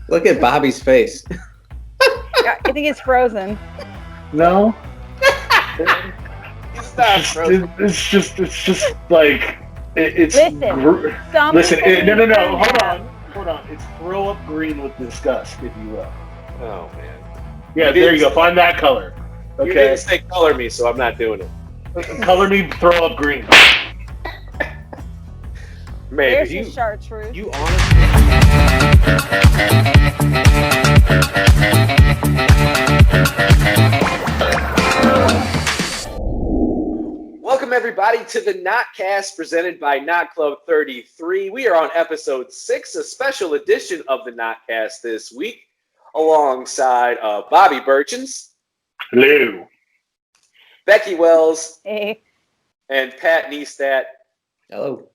Look at Bobby's face. I think it's frozen. No. It's not frozen. It's just like it's. Listen, some Listen. people No. need to Hold on. It's throw up green with disgust, if you will. Oh man. Yeah, there you go. Find that color. You Okay. didn't say color me, so I'm not doing it. Color me. Throw up green. Man, There's your chartreuse. you honestly. Welcome everybody to the Knotcast presented by Knot Club 33. We are on episode 6, a special edition of the Knotcast this week, alongside Bobby Burchins, Hello. Becky Wells, Hey. and Pat Neistat. Hello.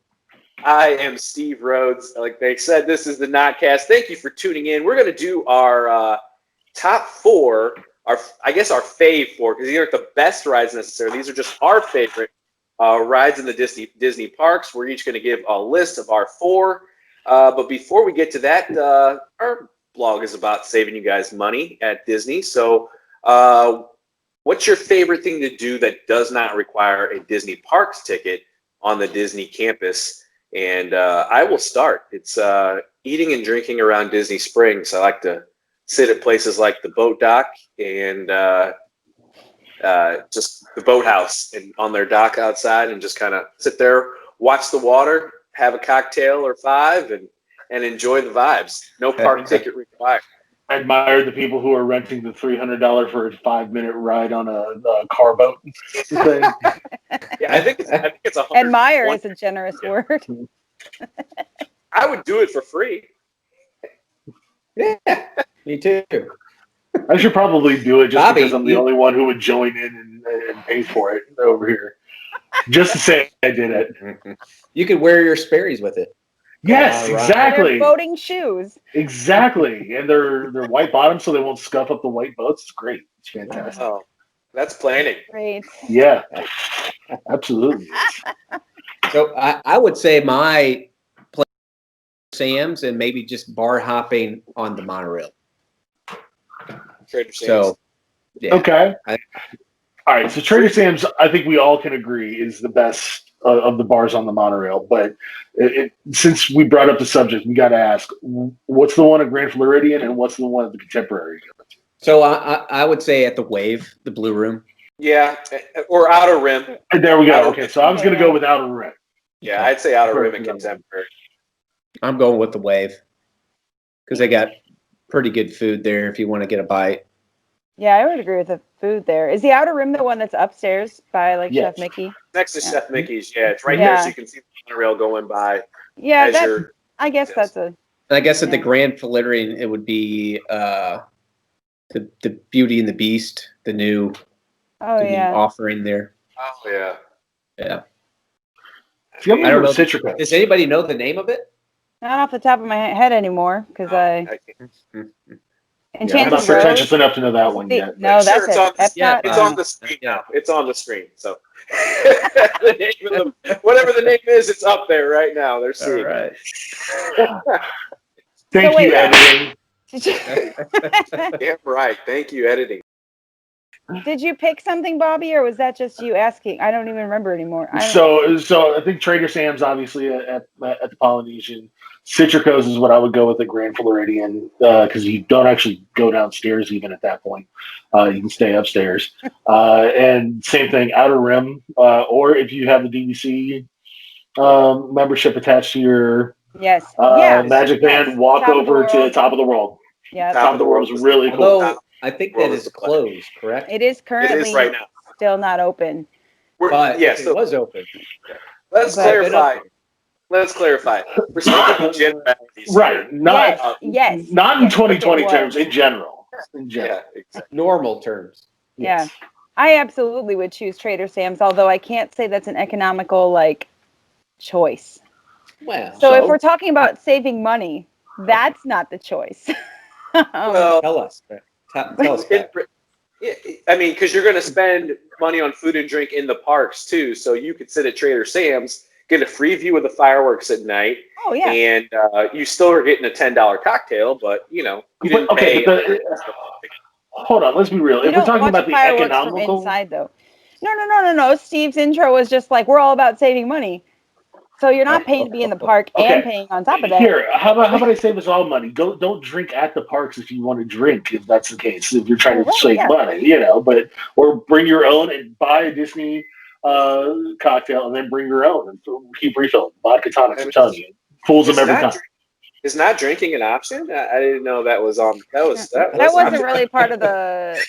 I am Steve Rhodes. Like they said, this is the Knotcast. Thank you for tuning in. We're going to do our top 4, our fave 4, because these aren't the best rides necessarily. These are just our favorite rides in the Disney parks. We're each going to give a list of our 4. But before we get to that, our blog is about saving you guys money at Disney. So what's your favorite thing to do that does not require a Disney parks ticket on the Disney campus? And I will start. It's eating and drinking around Disney Springs. I like to sit at places like the boat dock and just the boathouse and on their dock outside and just kind of sit there, watch the water, have a cocktail or 5, and enjoy the vibes. No park ticket required. I admire the people who are renting the $300 for a 5-minute ride on a car boat. Thing. Yeah, I think it's $120. Admire is a generous word. I would do it for free. Yeah, me too. I should probably do it just Bobby, because I'm the only one who would join in and pay for it over here. Just to say I did it. You could wear your Sperry's with it. Yes, Right. exactly. They're boating shoes. Exactly. And they're white bottoms so they won't scuff up the white boats. It's great. It's fantastic. Oh, that's planning. Great. Yeah. Absolutely. So I would say my place is Sam's and maybe just bar hopping on the monorail. Trader Sam's. So, yeah. Okay. All right. So Trader Sam's, I think we all can agree, is the best of the bars on the monorail. But since we brought up the subject, we got to ask, what's the one at Grand Floridian and what's the one at the Contemporary? So I would say at the Wave, the Blue Room. Yeah, or Outer Rim. There we go. Okay, so I was going to go with Outer Rim. Yeah, I'd say Outer Rim and Contemporary. I'm going with the Wave because they got pretty good food there if you want to get a bite. Yeah, I would agree with the food there. Is the Outer Rim the one that's upstairs by Yes. Chef Mickey? Next to Chef Mickey's, yeah, it's right there, so you can see the monorail going by. Yeah, I guess yes. that's a. I guess at the Grand Floridian, it would be the Beauty and the Beast, the new offering there. Oh yeah, yeah. I don't know. Does anybody know the name of it? Not off the top of my head anymore because I'm not pretentious enough to know that one yet. No, that's sure, it's on the screen Yeah. now. It's on the screen. So whatever the name is, it's up there right now. They're seeing. All right. Thank you, editing. Yeah, right. Thank you, editing. Did you pick something, Bobby, or was that just you asking? I don't even remember anymore. So I think Trader Sam's obviously at the Polynesian. Citrico's is what I would go with at Grand Floridian because you don't actually go downstairs even at that point. You can stay upstairs. And same thing, Outer Rim, or if you have the DVC membership attached to your Magic Band, walk over to Top of the World. Yeah, Top of the World is really cool. Although I think that is closed, correct? It is currently right now. still not open. But yes, it was open. Let's clarify. We're speaking generalities. Right. Not in 2020 terms, in general. Yeah, exactly. Normal terms. Yes. Yeah. I absolutely would choose Trader Sam's, although I can't say that's an economical choice. Well, so if we're talking about saving money, that's not the choice. Well, tell us. Tell us. I mean, because you're going to spend money on food and drink in the parks too, so you could sit at Trader Sam's, get a free view of the fireworks at night. Oh yeah. And you still are getting a $10 cocktail, but you didn't pay. Hold on, let's be real. If we're talking about the economical, from inside though. No. Steve's intro was just like, we're all about saving money. So you're not paying to be in the park and paying on top of that. Here, how about I save us all money? Don't drink at the parks if you want to drink, if that's the case. If you're trying to save money, or bring your own and buy a Disney cocktail and then bring your own and keep refilling. Vodka tonics, I'm telling you, fools them every time. Is not drinking an option? I didn't know that was on. That wasn't really part of the.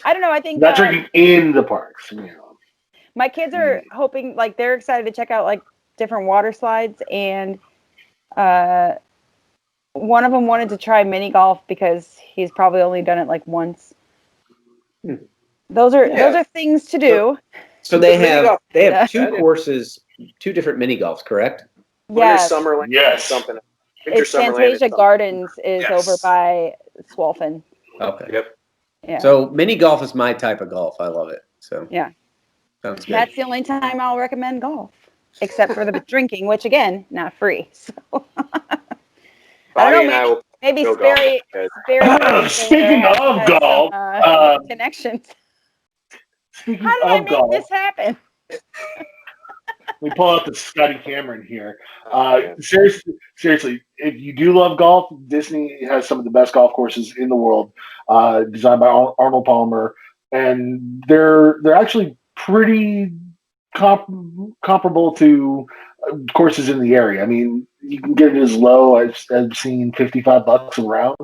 I don't know. I think not drinking in the parks. My kids are hoping, like, they're excited to check out like different water slides, and one of them wanted to try mini golf because he's probably only done it like once. Those are things to do. So they have two courses, two different mini golfs, correct? Winter, Summerland, yes, something. It's Fantasia Gardens is over by Swolfen. Okay. Yep. Yeah. So mini golf is my type of golf. I love it. So yeah. Sounds good. That's the only time I'll recommend golf, except for the drinking, which again, not free. So I don't know. Maybe Sperry. Speaking of golf, connections. Speaking How did I make this happen? We pull out the Scotty Cameron here. Seriously, if you do love golf, Disney has some of the best golf courses in the world, designed by Arnold Palmer, and they're actually pretty comparable to courses in the area. I mean, you can get it as low as I've seen $55 a round,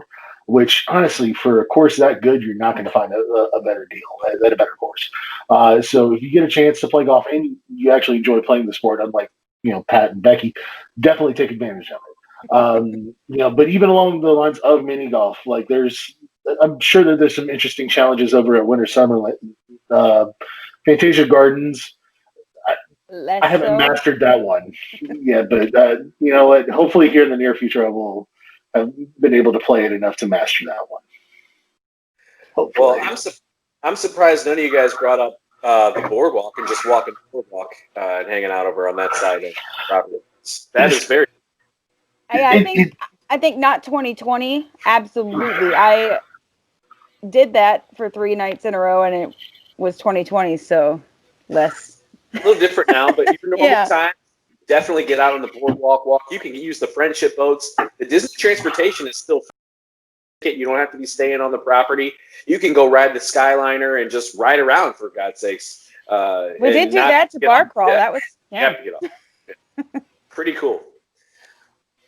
which honestly, for a course that good, you're not going to find a better deal at a better course. So if you get a chance to play golf and you actually enjoy playing the sport, unlike Pat and Becky, definitely take advantage of it. But even along the lines of mini golf, like I'm sure that there's some interesting challenges over at Winter Summerland. Fantasia Gardens, I haven't mastered that one yet, but you know what? Hopefully, here in the near future, I will have been able to play it enough to master that one. Hopefully. Well, I'm surprised none of you guys brought up the boardwalk and just walking the boardwalk and hanging out over on that side of the property. That is very. I think not 2020. Absolutely, I did that for 3 nights in a row, and it was 2020, so less. A little different now, but even normal time, definitely get out on the boardwalk. You can use the friendship boats. The Disney transportation is still. You don't have to be staying on the property. You can go ride the Skyliner and just ride around, for God's sakes. We did do that to Bar Crawl. That was pretty cool.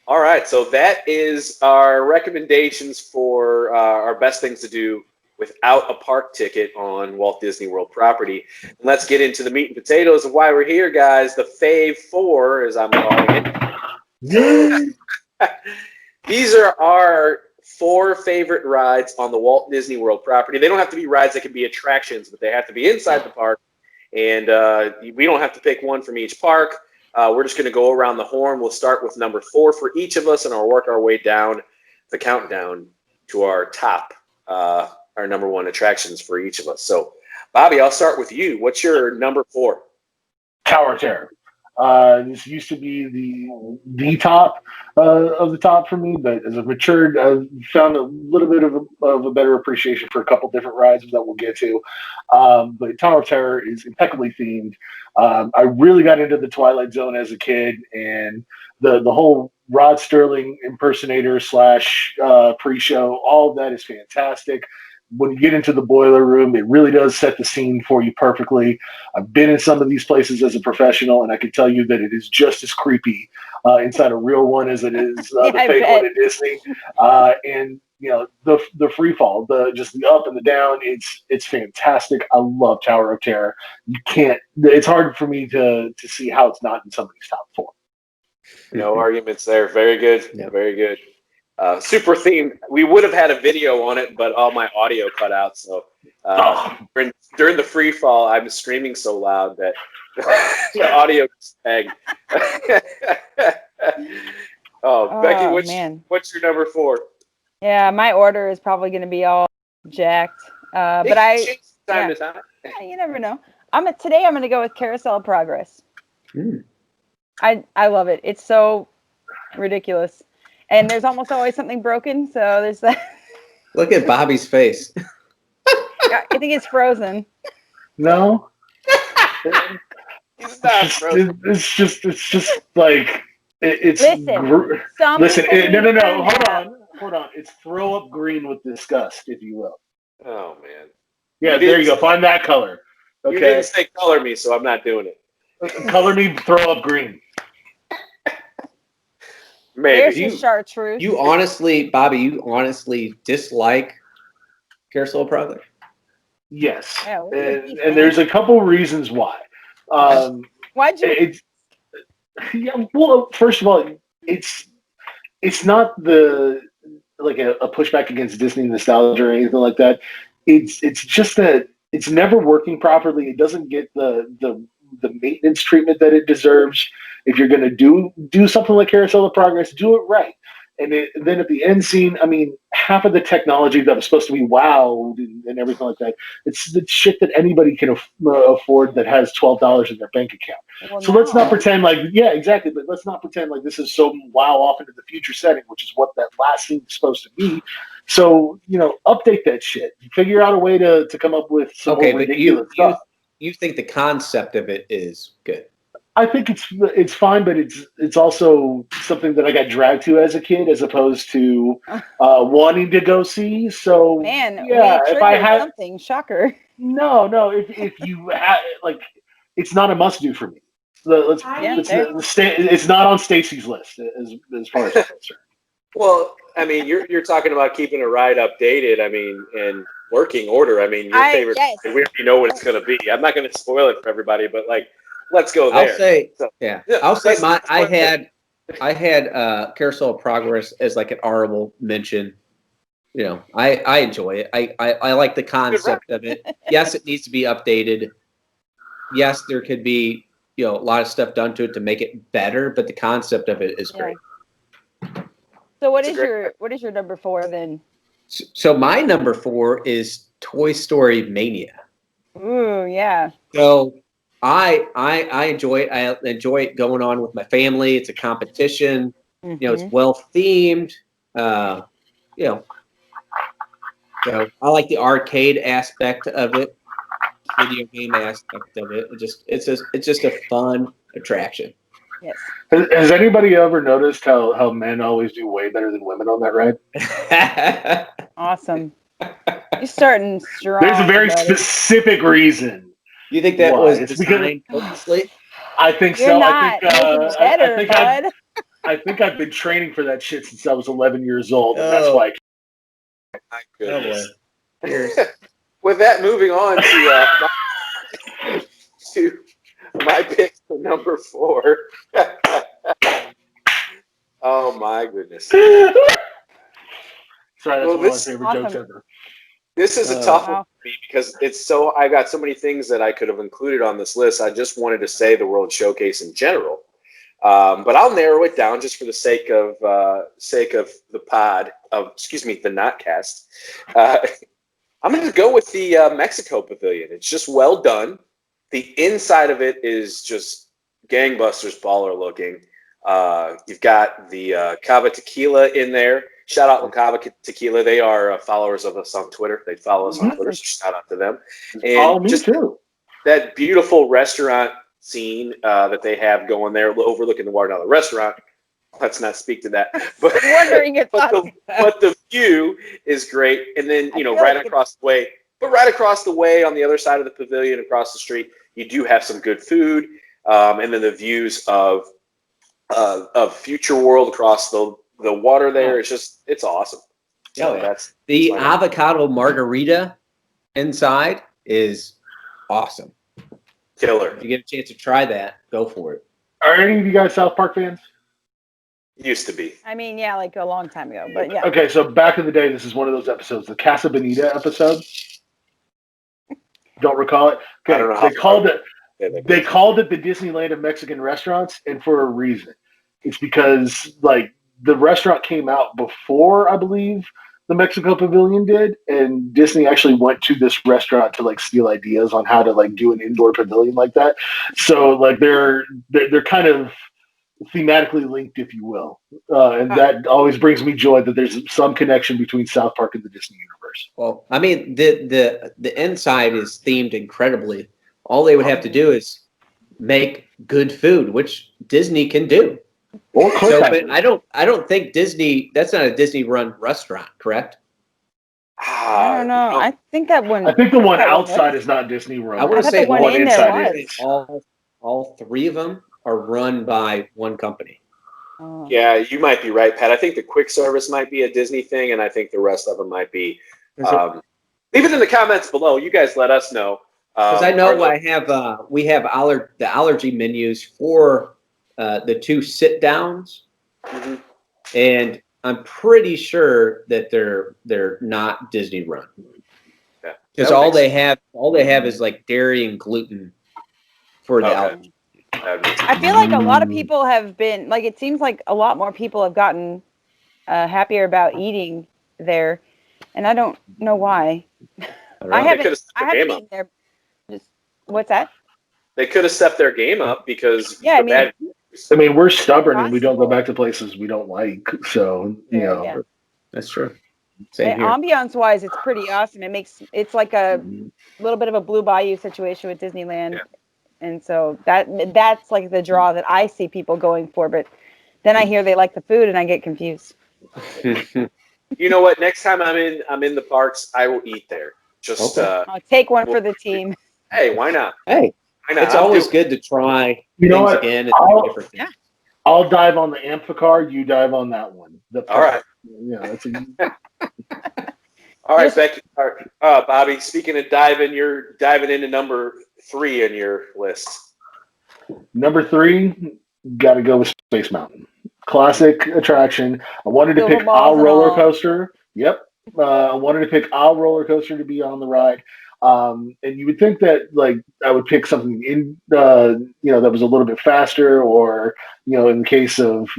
All right, so that is our recommendations for our best things to do without a park ticket on Walt Disney World property. And let's get into the meat and potatoes of why we're here, guys. The Fave 4, as I'm calling it. These are our 4 favorite rides on the Walt Disney World property. They don't have to be rides, they can be attractions, but they have to be inside the park. And we don't have to pick one from each park. We're just going to go around the horn. We'll start with number 4 for each of us, and I'll work our way down the countdown to our top, our number 1 attractions for each of us. So, Bobby, I'll start with you. What's your number 4? Tower of Terror. This used to be the top of the top for me, but as I've matured, I've found a little bit of a better appreciation for a couple different rides that we'll get to. But Tower of Terror is impeccably themed. I really got into the Twilight Zone as a kid, and the whole Rod Sterling impersonator / pre-show, all of that is fantastic. When you get into the boiler room, it really does set the scene for you perfectly. I've been in some of these places as a professional, and I can tell you that it is just as creepy inside a real one as it is the fake one at Disney. And the free fall, just the up and the down, it's fantastic. I love Tower of Terror. It's hard for me to see how it's not in somebody's top 4. No arguments there. Very good. Yeah. Very good. Super themed. We would have had a video on it, but all my audio cut out. So during the free fall, I'm screaming so loud that the audio tagged. Becky, what's your number 4? Yeah, my order is probably going to be all jacked. But time to time. You never know. Today I'm gonna go with Carousel Progress. Mm. I love it. It's so ridiculous, and there's almost always something broken. So there's that. Look at Bobby's face. I think it's frozen. No. He's not frozen. It's just like it's. Listen, some Listen. people need No. burnout. Hold on. It's throw up green with disgust, if you will. Oh man. Yeah, there you go. Find that color. Okay. You didn't say color me, so I'm not doing it. Color me throw up green. Maybe. There's your chartreuse. You honestly, Bobby, you honestly dislike Carousel of Progress? Yes. Yeah, and there's a couple reasons why. Why'd you? Well, first of all, it's not a pushback against Disney nostalgia or anything like that. It's just that it's never working properly. It doesn't get the maintenance treatment that it deserves. If you're going to do something like Carousel of Progress, do it right. And then at the end scene, I mean, half of the technology that was supposed to be wowed and everything like that, it's the shit that anybody can afford that has $12 in their bank account. Well, so let's not pretend like, yeah, exactly. But let's not pretend like this is so wow off into the future setting, which is what that last scene is supposed to be. So, update that shit. Figure out a way to come up with some more ridiculous stuff. You think the concept of it is good? I think it's fine, but it's also something that I got dragged to as a kid, as opposed to wanting to go see. So man, yeah, if I had something, shocker. No, if you had it's not a must do for me. It's not on Stacy's list as far as I'm concerned. Well, I mean, you're talking about keeping a ride updated. I mean, in working order. I mean, your favorite. Yes. We already know what it's going to be. I'm not going to spoil it for everybody, but let's go there. I'll say I had Carousel of Progress as like an honorable mention. I enjoy it. I like the concept of it. Yes, it needs to be updated. Yes, there could be a lot of stuff done to it to make it better, but the concept of it is great. So what is your number 4 then? So my number 4 is Toy Story Mania. Ooh, yeah. So I enjoy it. I enjoy it going on with my family. It's a competition. Mm-hmm. It's well themed. So I like the arcade aspect of it, video game aspect of it. It's just a fun attraction. Yes. Has anybody ever noticed how men always do way better than women on that ride? Awesome. You're starting strong. There's a very specific reason. You think that was designed purposely? I think You're so. Not I think I've been training for that shit since I was 11 years old, and that's why. My goodness. With that, moving on to my pick for number 4. Oh my goodness! Sorry, that's one of my favorite jokes ever. This is a tough one for me because I got so many things that I could have included on this list. I just wanted to say the World Showcase in general, but I'll narrow it down just for the sake of the pod the Notcast. I'm going to go with the Mexico Pavilion. It's just well done. The inside of it is just gangbusters, baller looking. You've got the Cava Tequila in there. Shout out to Cava Tequila. They are followers of us on Twitter. They follow us on Twitter, so shout out to them. And me too. That beautiful restaurant scene that they have going there, overlooking the water. Now, the restaurant, let's not speak to that. But, but the view is great. And then, across the way on the other side of the pavilion, across the street, you do have some good food. And then the views of Future World across the water there. It's awesome. So that's the avocado margarita inside is awesome. Killer. If you get a chance to try that, go for it. Are any of you guys South Park fans? Used to be. I mean, yeah, like a long time ago, but yeah. Okay, so back in the day, this is one of those episodes, the Casa Bonita episode. Don't recall it? Okay, I don't know they called it the Disneyland of Mexican restaurants, and for a reason. It's because the restaurant came out before, I believe, the Mexico Pavilion did, and Disney actually went to this restaurant to like steal ideas on how to like do an indoor pavilion like that. So like they're kind of thematically linked, if you will, and that always brings me joy that there's some connection between South Park and the Disney universe. Well, I mean, the inside is themed incredibly. All they would have to do is make good food, which Disney can do. Or So, but I don't think Disney. That's not a Disney-run restaurant, correct? I don't know. No. I think that one. I think the one that outside was. is not Disney run. I want to thought say the one in there inside was. is. all three of them are run by one company. Oh. Yeah, you might be right, Pat. I think the quick service might be a Disney thing, and I think the rest of them might be. Leave it in the comments below. You guys let us know. Because I know we have the allergy menus for the two sit downs, and I'm pretty sure that they're not Disney run. Because all they have is like dairy and gluten for the allergy. I feel like a lot of people have been like. It seems like a lot more people have gotten happier about eating there, and I don't know why. I haven't eaten there. What's that? They could have stepped their game up because Yeah, I mean, we're stubborn and we don't go back to places we don't like. So you know, yeah. That's true. Same And here. ambiance wise, it's pretty awesome. It's like a little bit of a Blue Bayou situation with Disneyland, and so that's like the draw that I see people going for. But then I hear they like the food, and I get confused. You know what? Next time I'm in the parks, I will eat there. Just I'll take one for the team. Hey, why not? Hey, Why not? it's always good to try things again. And I'll dive on the Amphicar. You dive on that one. All right. Yeah, that's all right, Becky. All right. Bobby, speaking of diving, you're diving into number 3 in your list. Number 3, got to go with Space Mountain. Classic attraction. I wanted to pick our roller coaster. Yep. I wanted to pick our roller coaster to be on the ride. And you would think that like I would pick something in that was a little bit faster, or in the case of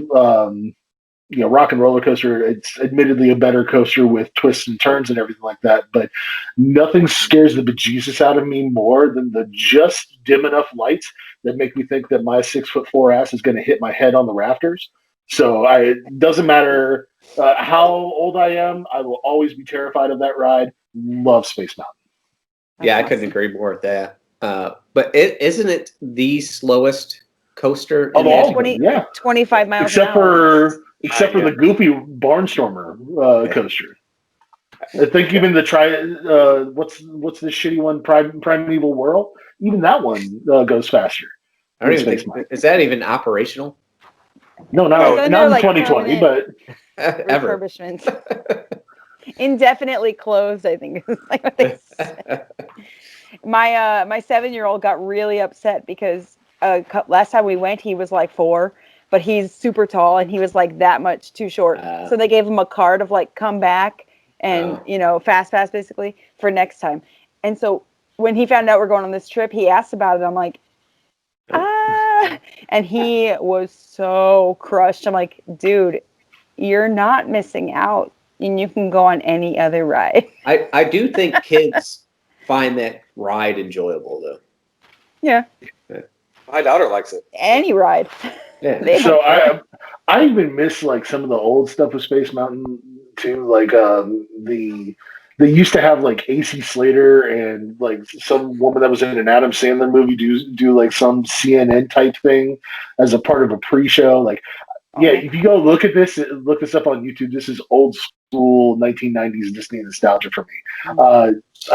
Rock and Roller Coaster, it's admittedly a better coaster with twists and turns and everything like that, but nothing scares the bejesus out of me more than the just dim enough lights that make me think that my 6'4" ass is going to hit my head on the rafters. So it doesn't matter how old I am, I will always be terrified of that ride. Love Space Mountain. Yeah, I couldn't agree more with that. But isn't it the slowest coaster of all? 25 miles an hour. Except for the goofy Barnstormer coaster. I think even the what's the shitty one, Primeval Whirl? Even that one goes faster. I don't even think, is that even operational? No, not in 2020, but refurbishments. Indefinitely closed, I think is like what they said. My 7-year-old got really upset because last time we went, he was like 4. But he's super tall and he was like that much too short. So they gave him a card of like come back and fast pass basically for next time. And so when he found out we're going on this trip, he asked about it. I'm like, and he was so crushed. I'm like, dude, you're not missing out, and you can go on any other ride. I do think kids find that ride enjoyable though. Yeah. My daughter likes it. Any ride. Yeah. So I even miss like some of the old stuff with Space Mountain too. Like they used to have like AC Slater and like some woman that was in an Adam Sandler movie do like some CNN type thing as a part of a pre-show. Like, if you go look this up on YouTube. This is old school 1990s Disney nostalgia for me. I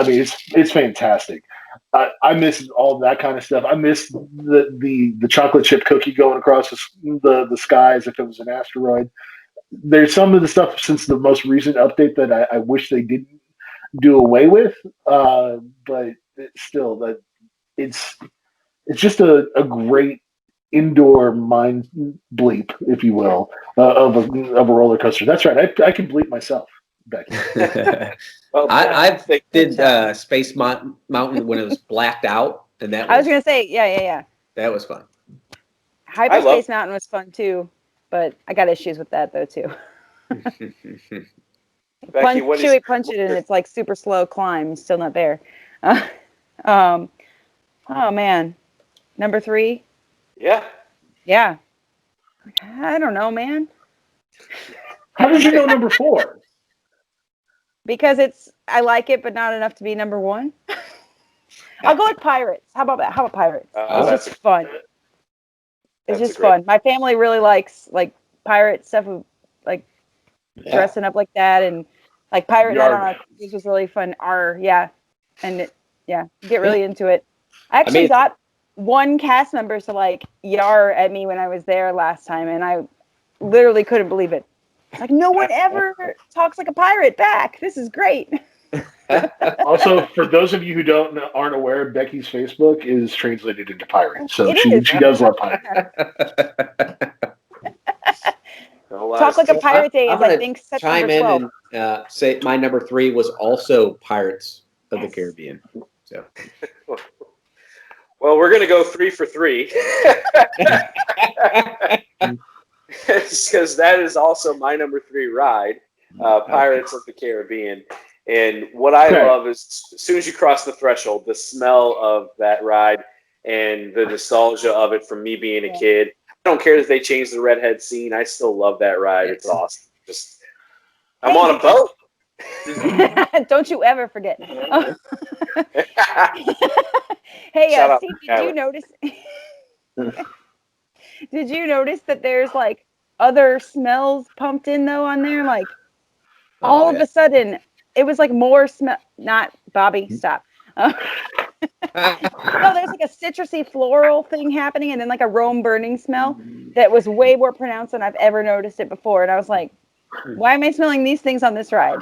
mean, it's fantastic. I miss all that kind of stuff. I miss the chocolate chip cookie going across the sky as if it was an asteroid. There's some of the stuff since the most recent update that I wish they didn't do away with, but it's just a great indoor mind bleep, if you will, of a roller coaster. That's right. I can bleep myself. Becky. Well, I did Space Mountain when it was blacked out, and I was gonna say, yeah. That was fun. Hyperspace Mountain was fun too, but I got issues with that though too. Becky, punch it, and it's like super slow climb. Still not there. Oh man, number 3. Yeah. Yeah. I don't know, man. How did you know number 4? Because I like it, but not enough to be number 1. I'll go with Pirates. How about that? How about Pirates? It's that's just fun. It's that's just fun. My family really likes like pirate stuff, like dressing up like that, and like pirate night on this was really fun. And get really into it. I actually got one cast member to like yar at me when I was there last time, and I literally couldn't believe it. It's like no one ever talks like a pirate back. This is great. Also, for those of you who aren't aware, Becky's Facebook is translated into pirate, so she does love pirate. Talk like a pirate day is, I think, September 12th. Chime in and say my number 3 was also Pirates of the Caribbean. So, well, we're gonna go 3 for 3 because that is also my number 3 ride, Pirates of the Caribbean. And what I love is as soon as you cross the threshold, the smell of that ride and the nostalgia of it from me being a kid. I don't care if they change the redhead scene. I still love that ride. It's awesome. I'm on a boat. Don't you ever forget. Hey, Steve, did you notice? Did you notice that there's like other smells pumped in though on there? Like all of a sudden, it was like more smell. Not Bobby, stop. No, there's like a citrusy floral thing happening, and then like a Rome burning smell that was way more pronounced than I've ever noticed it before. And I was like, why am I smelling these things on this ride?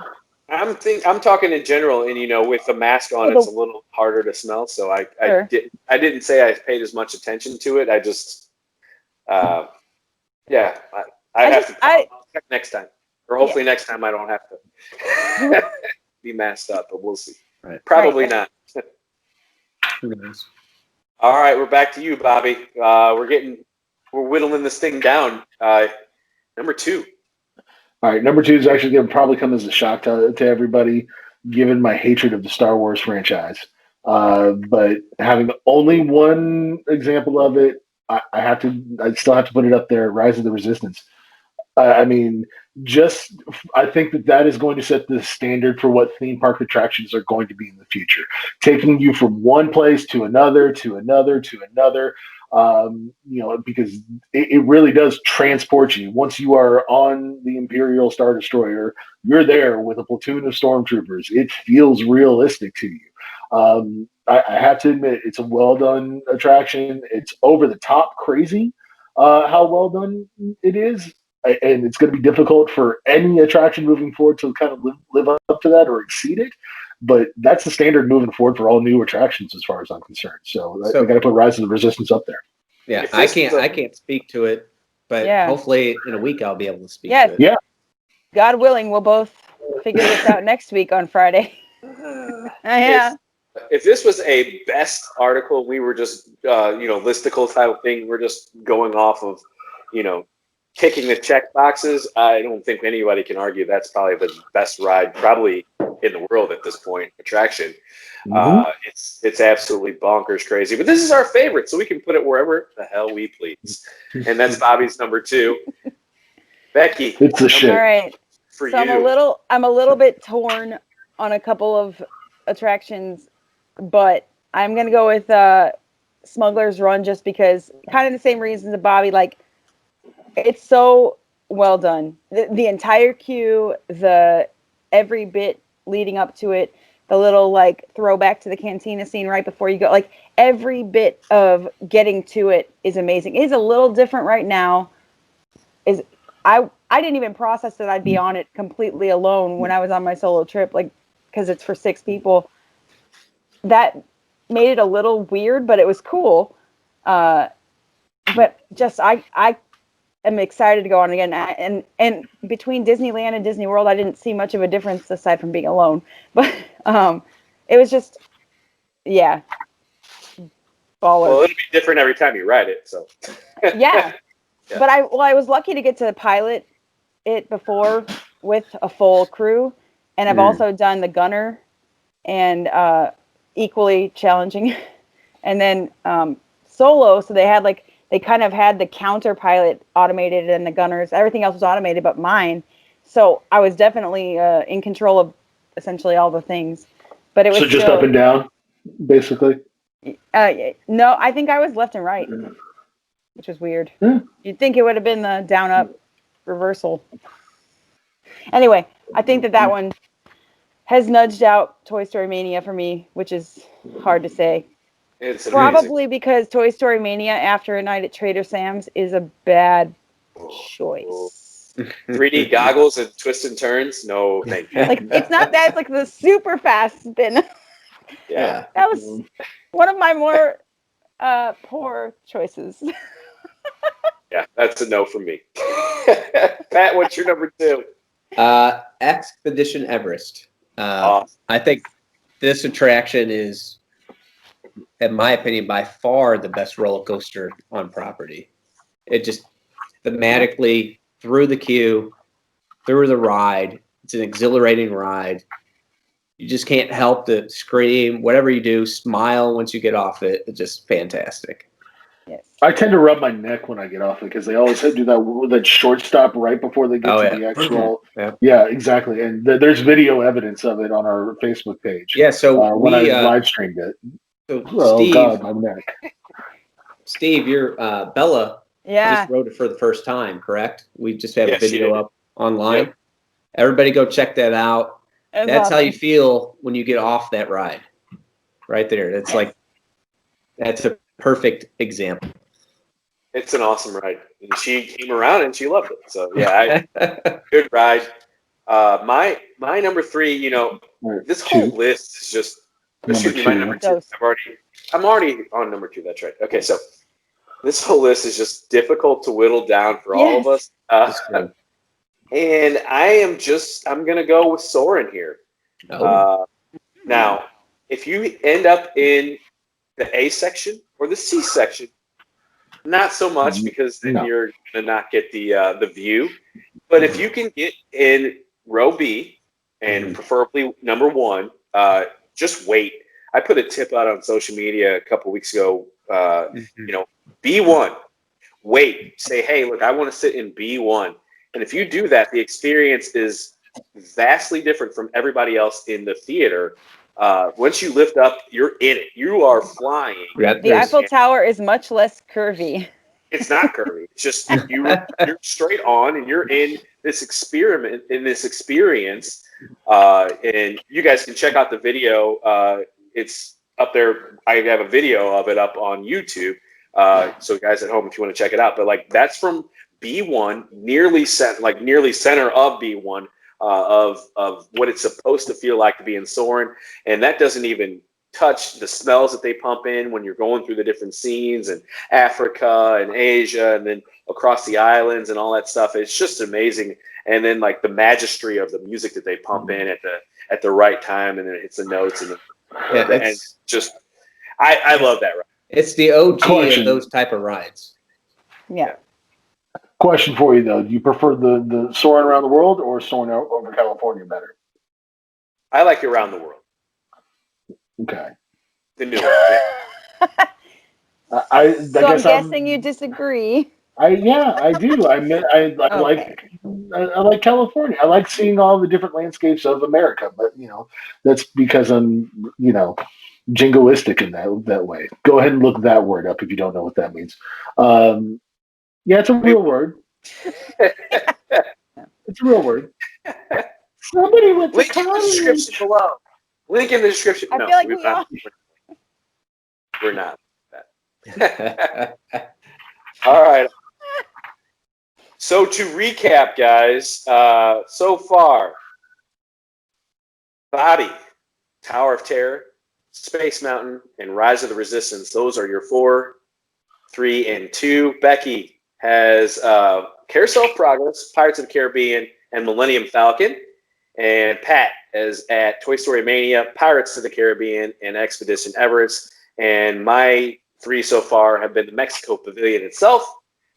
I'm talking in general, and with the mask on, it's a little harder to smell. So I didn't say I paid as much attention to it. I just, I have to check next time, or hopefully next time I don't have to be masked up, but we'll see. Right. Probably not. Who knows? All right, we're back to you, Bobby. We're whittling this thing down. Number 2. All right, number 2 is actually going to probably come as a shock to everybody, given my hatred of the Star Wars franchise. But having only one example of it, I still have to put it up there. Rise of the Resistance. I think that is going to set the standard for what theme park attractions are going to be in the future. Taking you from one place to another, because it really does transport you. Once you are on the Imperial Star Destroyer, you're there with a platoon of stormtroopers. It feels realistic to you. I have to admit, it's a well-done attraction. It's over the top crazy how well done it is. And it's going to be difficult for any attraction moving forward to kind of live up to that or exceed it. But that's the standard moving forward for all new attractions, as far as I'm concerned. So I got to put Rise of the Resistance up there. Yeah, I can't speak to it, but hopefully in a week I'll be able to speak to it. Yeah. God willing, we'll both figure this out next week on Friday. If this was a best article, we were just listicle type of thing. We're just going off of ticking the check boxes. I don't think anybody can argue that's probably the best ride probably in the world at this point, attraction. It's absolutely bonkers crazy. But this is our favorite, so we can put it wherever the hell we please. And that's Bobby's number 2. Becky. It's a shit. All right. For so you. I'm a little bit torn on a couple of attractions, but I'm gonna go with Smuggler's Run just because kind of the same reasons that Bobby, like it's so well done. The entire queue, every bit leading up to it, the little like throwback to the cantina scene right before you go, like every bit of getting to it is amazing. It is a little different right now. I didn't even process that I'd be on it completely alone when I was on my solo trip, like because it's for 6 people. That made it a little weird, but it was cool. But just I am excited to go on again. And between Disneyland and Disney World, I didn't see much of a difference aside from being alone. But it was just, baller. Well, it'll be different every time you ride it. So yeah. But I was lucky to get to pilot it before with a full crew, and I've also done the Gunner, and equally challenging. And then Solo, so they kind of had the counter pilot automated and the Gunners, everything else was automated but mine. So I was definitely in control of essentially all the things. But it was so just up and down, basically. No, I think I was left and right, which was weird. You'd think it would have been the down up reversal. Anyway, I think that one has nudged out Toy Story Mania for me, which is hard to say. It's probably because Toy Story Mania after a night at Trader Sam's is a bad choice. 3D goggles and twists and turns? No, thank you. Like, it's not that, it's like the super fast spin. Yeah. That was one of my more poor choices. Yeah, that's a no from me. Pat, what's your number 2? Expedition Everest. Awesome. I think this attraction is, in my opinion, by far the best roller coaster on property. It just thematically, through the queue, through the ride, it's an exhilarating ride. You just can't help to scream, whatever you do, smile once you get off it. It's just fantastic. Yes. I tend to rub my neck when I get off it because they always do that short stop right before they get to the actual. Yeah, exactly. And there's video evidence of it on our Facebook page. Yeah, so when I live streamed it. So Steve, God, my neck. Steve, you're Bella. Yeah. Just rode it for the first time, correct? We just have a Yes, video up online. Yep. Everybody go check that out. That's awesome. how you feel when you get off that ride. Right there. That's a perfect example. It's an awesome ride. And she came around and she loved it. So, yeah, good ride. My number 3, this whole list is just, excuse me, my number 2. I'm already on number 2. That's right. Okay, so this whole list is just difficult to whittle down for all of us. And I'm going to go with Soarin' here. Now, if you end up in the A section or the C section, not so much, because then you're going to not get the view. But if you can get in row B, and preferably number 1, just wait. I put a tip out on social media a couple weeks ago. B1, wait. Say, hey, look, I want to sit in B1. And if you do that, the experience is vastly different from everybody else in the theater. Once you lift up, you're in it. You are flying. The Eiffel Tower is much less curvy. It's not curvy. It's just you're straight on, and you're in this experience. And you guys can check out the video. It's up there. I have a video of it up on YouTube. So guys at home, if you want to check it out, but that's from B1, nearly center of B1. Of what it's supposed to feel like to be in Soarin', and that doesn't even touch the smells that they pump in when you're going through the different scenes in Africa and Asia and then across the islands and all that stuff. It's just amazing. And then the magistry of the music that they pump in at the right time, and then it hits the notes and I love that ride. It's the OG of those type of rides. Yeah. Question for you though: do you prefer the Soarin' Around the World or Soarin' over California better? I like Around the World. Okay. The new one. Yeah. I'm guessing you disagree. I do. I like California. I like seeing all the different landscapes of America, but that's because I'm jingoistic in that way. Go ahead and look that word up if you don't know what that means. Yeah, it's a real word. It's a real word. Somebody with link in the description below. Link in the description. I feel like we're not that. All right. So to recap, guys, so far, Body, Tower of Terror, Space Mountain, and Rise of the Resistance. Those are your 4, 3, and 2. Becky has Carousel of Progress, Pirates of the Caribbean, and Millennium Falcon. And Pat is at Toy Story Mania, Pirates of the Caribbean, and Expedition Everest. And my 3 so far have been the Mexico Pavilion itself,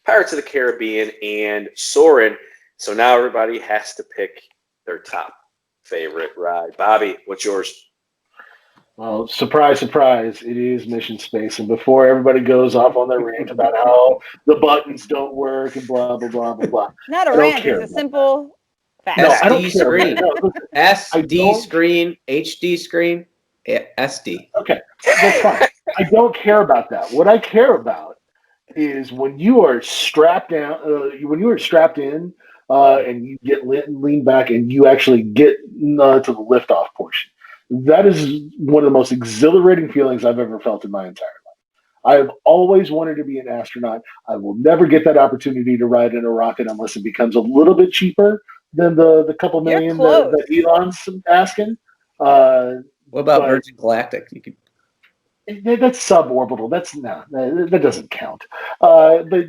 Pirates of the Caribbean, and Soarin'. So now everybody has to pick their top. favorite ride. Bobby, what's yours? Well, surprise, surprise, it is Mission Space. And before everybody goes off on their rant about how the buttons don't work and blah, blah, blah, blah, blah. Not a I don't rant. care It's a about simple fact. No, I don't SD care. screen. No, listen, SD don't- screen, HD screen, SD. okay, that's fine. I don't care about that. What I care about is when you are strapped down, when you are strapped in, and you get lean back and you actually get to the liftoff portion. That is one of the most exhilarating feelings I've ever felt in my entire life. I have always wanted to be an astronaut. I will never get that opportunity to ride in a rocket unless it becomes a little bit cheaper than the couple You're million close. that Elon's asking. What about But- Virgin Galactic? You could That's suborbital. That doesn't count. But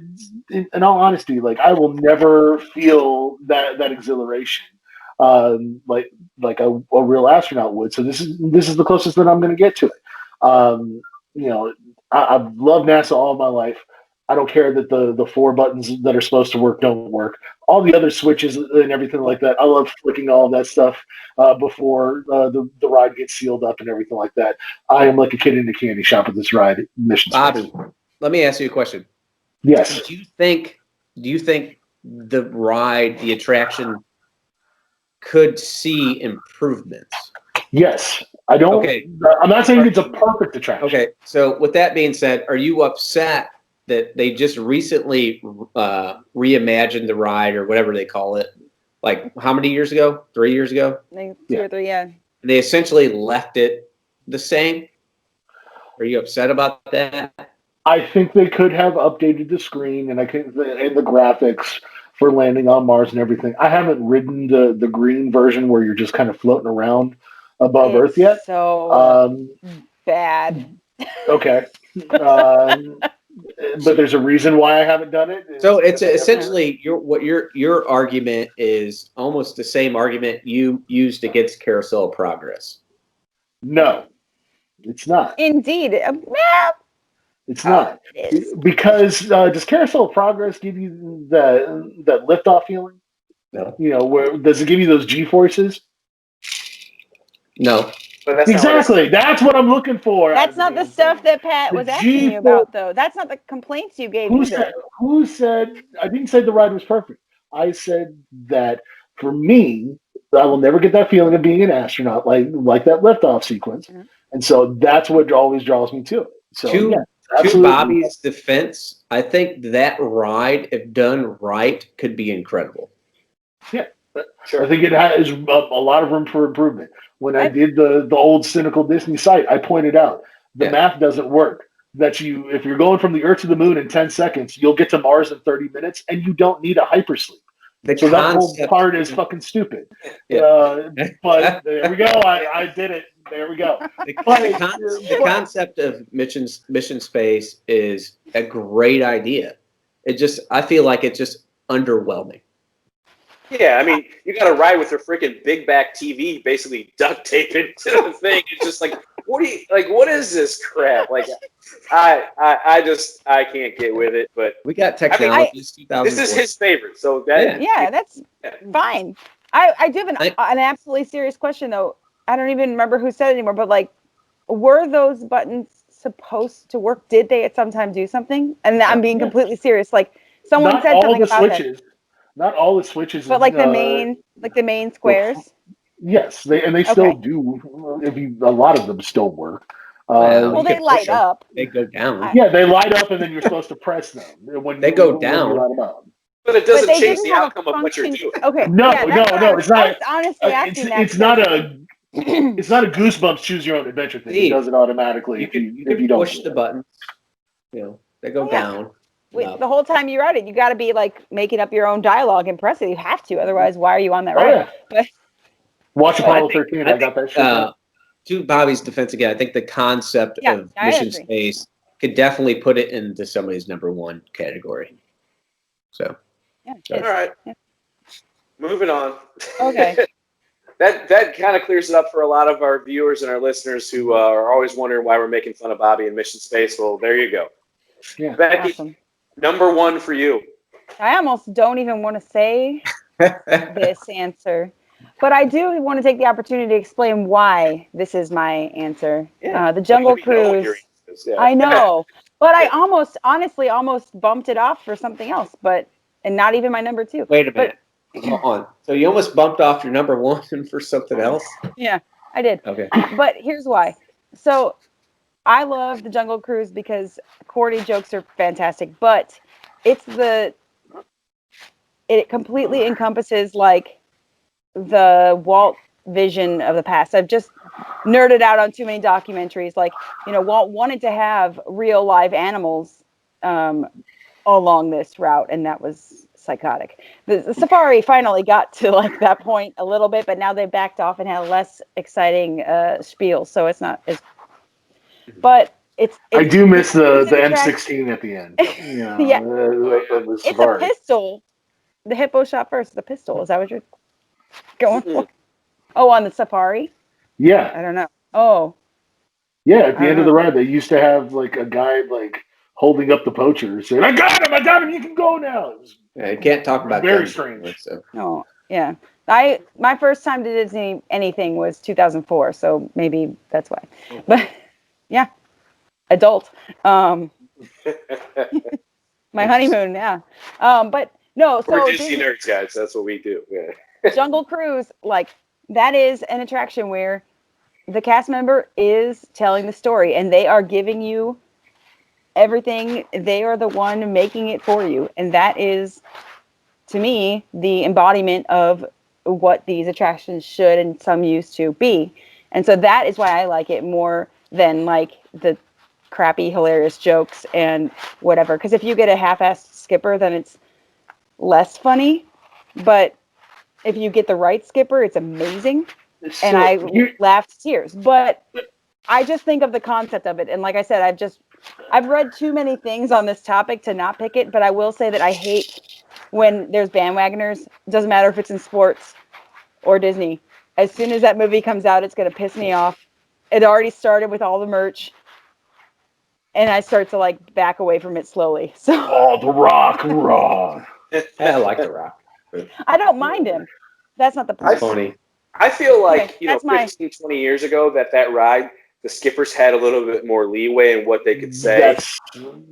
in all honesty, like I will never feel that exhilaration, like a real astronaut would. So this is the closest that I'm going to get to it. I've loved NASA all my life. I don't care that the 4 buttons that are supposed to work don't work. All the other switches and everything like that, I love flicking all of that stuff before the ride gets sealed up and everything like that. I am like a kid in a candy shop with this ride, Mission Space. Bobby, let me ask you a question. Yes. Do you think the ride, the attraction, could see improvements? Yes. I don't. Okay. I'm not saying it's a perfect attraction. Okay, so with that being said, are you upset that they just recently reimagined the ride or whatever they call it? Like how many years ago? 3 years ago? Like 2 or 3, yeah. They essentially left it the same. Are you upset about that? I think they could have updated the screen and and the graphics for landing on Mars and everything. I haven't ridden the green version where you're just kind of floating around above It's Earth yet. so bad. Okay. But there's a reason why I haven't done it. So it's essentially your argument is almost the same argument you used against Carousel of Progress. No, it's not. Indeed. It's not. It is. Because does Carousel of Progress give you that liftoff feeling? No. Where does it give you those G-forces? No. But that's Exactly. That's what I'm looking for. That's not the stuff that Pat was asking you about, though. That's not the complaints you gave me. Who said? I didn't say the ride was perfect. I said that for me, I will never get that feeling of being an astronaut like that liftoff sequence, and so that's what always draws me to it. So to Bobby's defense, I think that ride, if done right, could be incredible. Yeah, sure. I think it has a lot of room for improvement. When I did the old cynical Disney site, I pointed out the math doesn't work. That if you're going from the Earth to the Moon in 10 seconds, you'll get to Mars in 30 minutes, and you don't need a hypersleep. So that whole part is fucking stupid. Yeah. But there we go. I did it. There we go. The concept of mission space is a great idea. I feel like it's just underwhelming. Yeah, I mean, you got to ride with a freaking big back TV, basically duct taped into the thing. It's just like, what is this crap? Like, I can't get with it. But we got technology. This is his favorite, so that's fine. I do have an absolutely serious question though. I don't even remember who said it anymore, but like, were those buttons supposed to work? Did they at some time do something? And I'm being completely serious. Like, someone said something about that. Not all the switches, but like the main squares. Yes, they still do. A lot of them still work. Well, they light up. They go down. Yeah, they light up, and then you're supposed to press them when they go down. But it doesn't change the outcome of what you're doing. Okay. No, it's not. I was honestly asking that. It's not a Goosebumps choose your own adventure thing. It does it automatically if you don't push the button. They go down. The whole time you're at it, you got to be like making up your own dialogue and press it. You have to, otherwise, why are you on that ride? But watch Apollo 13. I got that shit. To Bobby's defense again, I think the concept of mission space could definitely put it into somebody's number one category. So, all right, moving on. Okay. That kind of clears it up for a lot of our viewers and our listeners who are always wondering why we're making fun of Bobby and mission space. Well, there you go. Yeah, Becky, awesome. Number one for you. I almost don't even want to say this answer. But I do want to take the opportunity to explain why this is my answer. Yeah. The Jungle Let me know what your Cruise. answer is. Yeah. I know, but I Yeah. honestly almost bumped it off for something else, and not even my number 2. Wait a minute. Hold on. So you almost bumped off your number 1 for something else? Yeah, I did. Okay. But here's why. So I love the Jungle Cruise because corny jokes are fantastic, but it completely encompasses like the Walt vision of the past. I've just nerded out on too many documentaries. Like, Walt wanted to have real live animals along this route, and that was psychotic. The safari finally got to like that point a little bit, but now they backed off and had a less exciting spiel, so it's not as. But it's I do miss the it's an M16 at the end. Yeah. The It's a Safari. pistol. The hippo shot first. The pistol. Is that what you're going for? Oh, on the safari? Yeah, I don't know. Oh, yeah. At the I end don't of the know. ride, they used to have like a guy like holding up the poacher, saying, I got him! You can go now." It was Yeah, you can't talk about very guns strange. anymore, so. No, yeah. My first time to Disney anything was 2004, so maybe that's why. But yeah, adult. My honeymoon, yeah. But no, so We're Disney nerds, guys. That's what we do. Yeah. Jungle Cruise, like that is an attraction where the cast member is telling the story and they are giving you everything. They are the one making it for you. And that is, to me, the embodiment of what these attractions should and some used to be. And so that is why I like it more than like the crappy, hilarious jokes and whatever. Because if you get a half-assed skipper, then it's less funny. But if you get the right skipper, it's amazing. So And I laughed tears. But I just think of the concept of it. And like I said, I've read too many things on this topic to not pick it. But I will say that I hate when there's bandwagoners. It doesn't matter if it's in sports or Disney. As soon as that movie comes out, it's going to piss me off. It already started with all the merch. And I start to like back away from it slowly. So The Rock, raw. I like The Rock. I don't mind him. That's not the point. Funny. I feel like, Okay, that's my- 15, 20 years ago that ride, the skippers had a little bit more leeway in what they could say. That's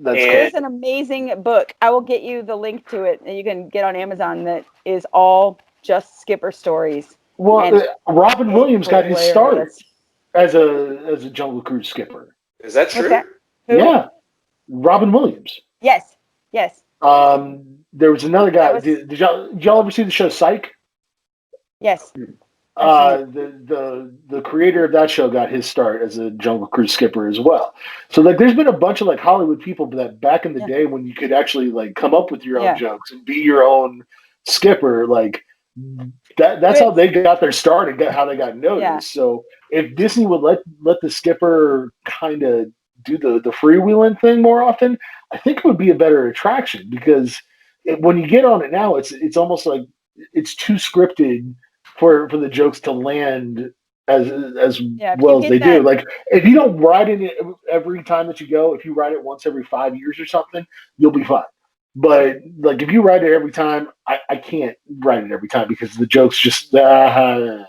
There's an amazing book. I will get you the link to it, and you can get on Amazon. That is all just skipper stories. well. Robin Williams got his start Hilarious. as a Jungle Cruise skipper. Is that true? What's that? Who? Yeah, Robin Williams. Yes. There was another guy. That was- Did y'all ever see the show Psych? Yes. The creator of that show got his start as a Jungle Cruise skipper as well. So like, there's been a bunch of like Hollywood people that back in the day when you could actually like come up with your own jokes and be your own skipper, like that's how they got their start and how they got noticed. Yeah. So if Disney would let the skipper kind of do the freewheeling thing more often, I think it would be a better attraction because when you get on it now, it's almost like it's too scripted for the jokes to land as well as they do. Like if you don't ride it every time that you go, if you ride it once every 5 years or something, you'll be fine. But like if you ride it every time, I can't ride it every time because the jokes just and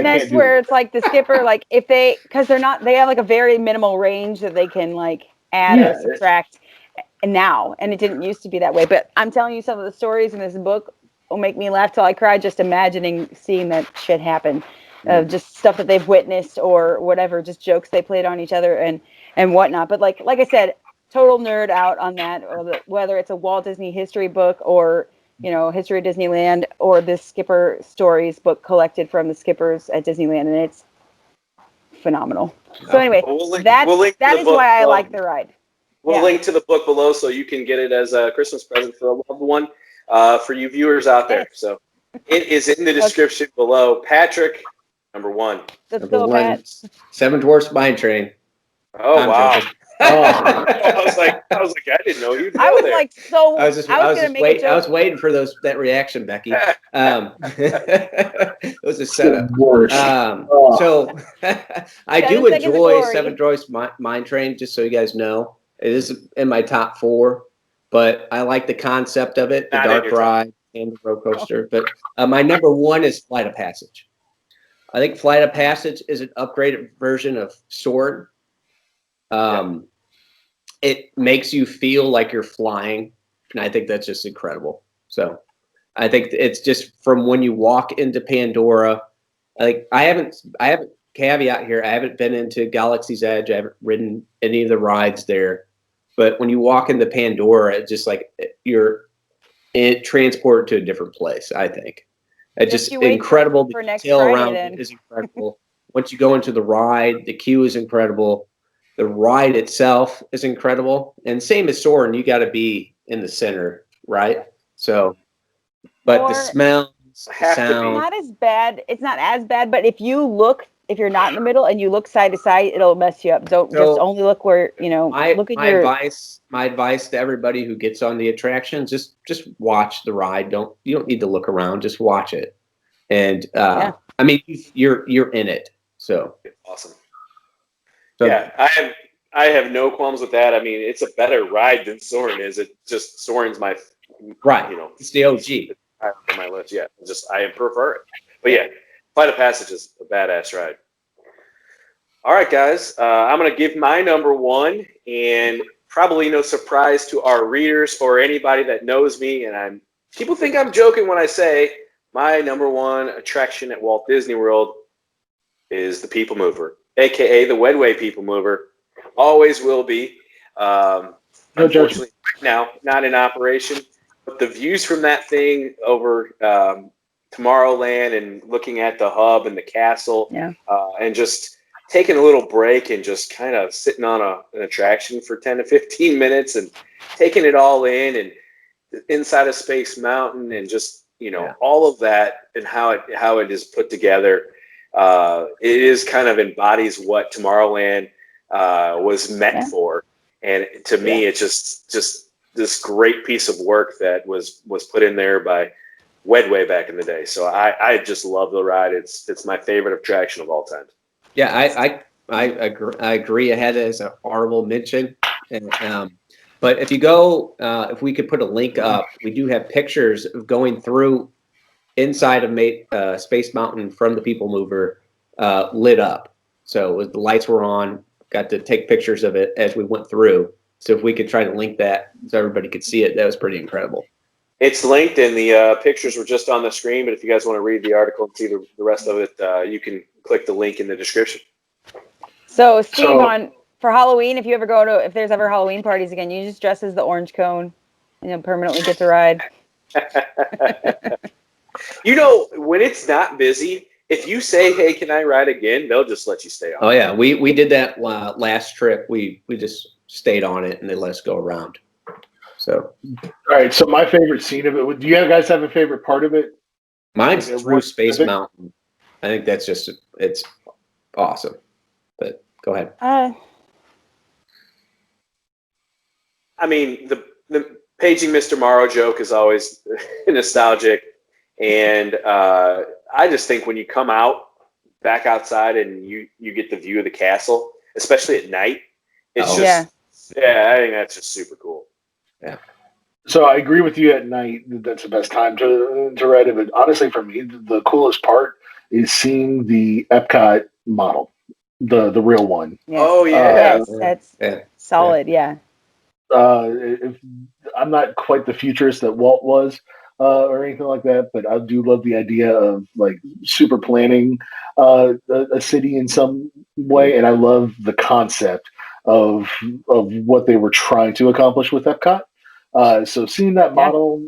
that's where it's like the skipper, like if because they have like a very minimal range that they can like add or subtract now, and it didn't used to be that way. But I'm telling you, some of the stories in this book will make me laugh till I cry just imagining seeing that shit happen. Just stuff that they've witnessed or whatever, just jokes they played on each other and whatnot. But like I said, total nerd out on that, or whether it's a Walt Disney history book or History of Disneyland or this Skipper Stories book collected from the skippers at Disneyland, and it's phenomenal. So anyway, that is why I like the ride. We'll link to the book below so you can get it as a Christmas present for a loved one, for you viewers out there. So it is in the description below. Patrick, number 1. Let's go, Pat. Seven Dwarfs Mine Train. Oh, wow. Joking. I was like, I didn't know you'd go I was there. like, so I was waiting for that reaction, Becky. It was a setup. So I do enjoy Seven Dwarfs Mine Train. Just so you guys know, it is in my top 4. But I like the concept of it, the dark ride. and the roller coaster. But my number one is Flight of Passage. I think Flight of Passage is an upgraded version of Soarin'. It makes you feel like you're flying, and I think that's just incredible. So I think it's just from when you walk into Pandora. Like I haven't caveat here. I haven't been into Galaxy's Edge. I haven't ridden any of the rides there. But when you walk into Pandora, it's just like you're transported to a different place. I think it's just incredible. The detail around it is incredible. Once you go into the ride, the queue is incredible. The ride itself is incredible, and same as Soarin', you got to be in the center, right? So, but the smells, the sound, not as bad. It's not as bad, but if you're not in the middle and you look side to side, it'll mess you up. Don't just only look where look at your advice. My advice to everybody who gets on the attraction: just watch the ride. You don't need to look around. Just watch it, and I mean you're in it. So awesome. So, yeah, I have no qualms with that. I mean, it's a better ride than Soarin' is. It just Soarin's my right. It's the OG. It's on my list. Yeah, I prefer it. But yeah, Flight of Passage is a badass ride. All right, guys, I'm gonna give my number one, and probably no surprise to our readers or anybody that knows me. And people think I'm joking when I say my number one attraction at Walt Disney World is the People Mover, aka the Wedway People Mover. Always will be. Unfortunately, right now, not in operation. But the views from that thing over Tomorrowland and looking at the hub and the castle, and just taking a little break and just kind of sitting on an attraction for 10 to 15 minutes and taking it all in, and inside of Space Mountain, and just all of that and how it is put together. It is kind of embodies what Tomorrowland was meant for, and to me, it's just this great piece of work that was put in there by Wedway back in the day. So I just love the ride. It's my favorite attraction of all time. Yeah, I agree. I had it as an honorable mention, and but if you go, if we could put a link up, we do have pictures of going through inside of Space Mountain from the People Mover, lit up. So the lights were on. Got to take pictures of it as we went through. So if we could try to link that so everybody could see it, that was pretty incredible. It's linked, and the pictures were just on the screen. But if you guys want to read the article and see the rest of it, you can click the link in the description. So Steve, for Halloween, if there's ever Halloween parties again, you just dress as the orange cone and permanently get to ride. When it's not busy, if you say, "Hey, can I ride again?" they'll just let you stay on. Oh yeah, we did that last trip. We just stayed on it and they let us go around. So, all right. So my favorite scene of it. Do you guys have a favorite part of it? Mine's through Space Mountain. I think that's it's awesome. But go ahead. I mean, the paging Mr. Morrow joke is always nostalgic, and I just think when you come back outside and you get the view of the castle, especially at night, it's I think that's just super cool. Yeah. So I agree with you. At night, that's the best time to ride it. But honestly, for me, the coolest part is seeing the Epcot model, the real one. Yes. Oh yeah, that's solid. Yeah. I'm not quite the futurist that Walt was, or anything like that, but I do love the idea of like super planning a city in some way, and I love the concept of what they were trying to accomplish with Epcot. So seeing that model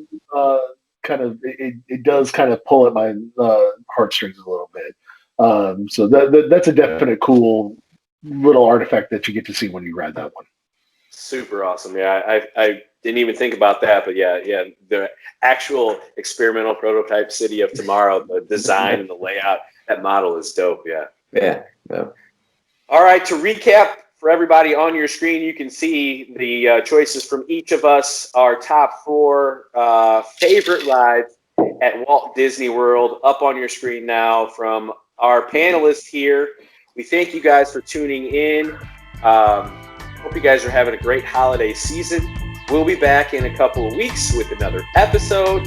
kind of it does kind of pull at my heartstrings a little bit. So that's a definite cool little artifact that you get to see when you ride that one. Super awesome. Yeah, I didn't even think about that, but yeah, the actual experimental prototype city of tomorrow, the design and the layout, that model is dope. Yeah. All right, to recap for everybody on your screen, you can see the choices from each of us, our top 4 favorite rides at Walt Disney World up on your screen now from our panelists here. We thank you guys for tuning in. Hope you guys are having a great holiday season. We'll be back in a couple of weeks with another episode.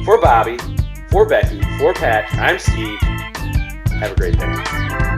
For Bobby, for Becky, for Pat, I'm Steve. Have a great day.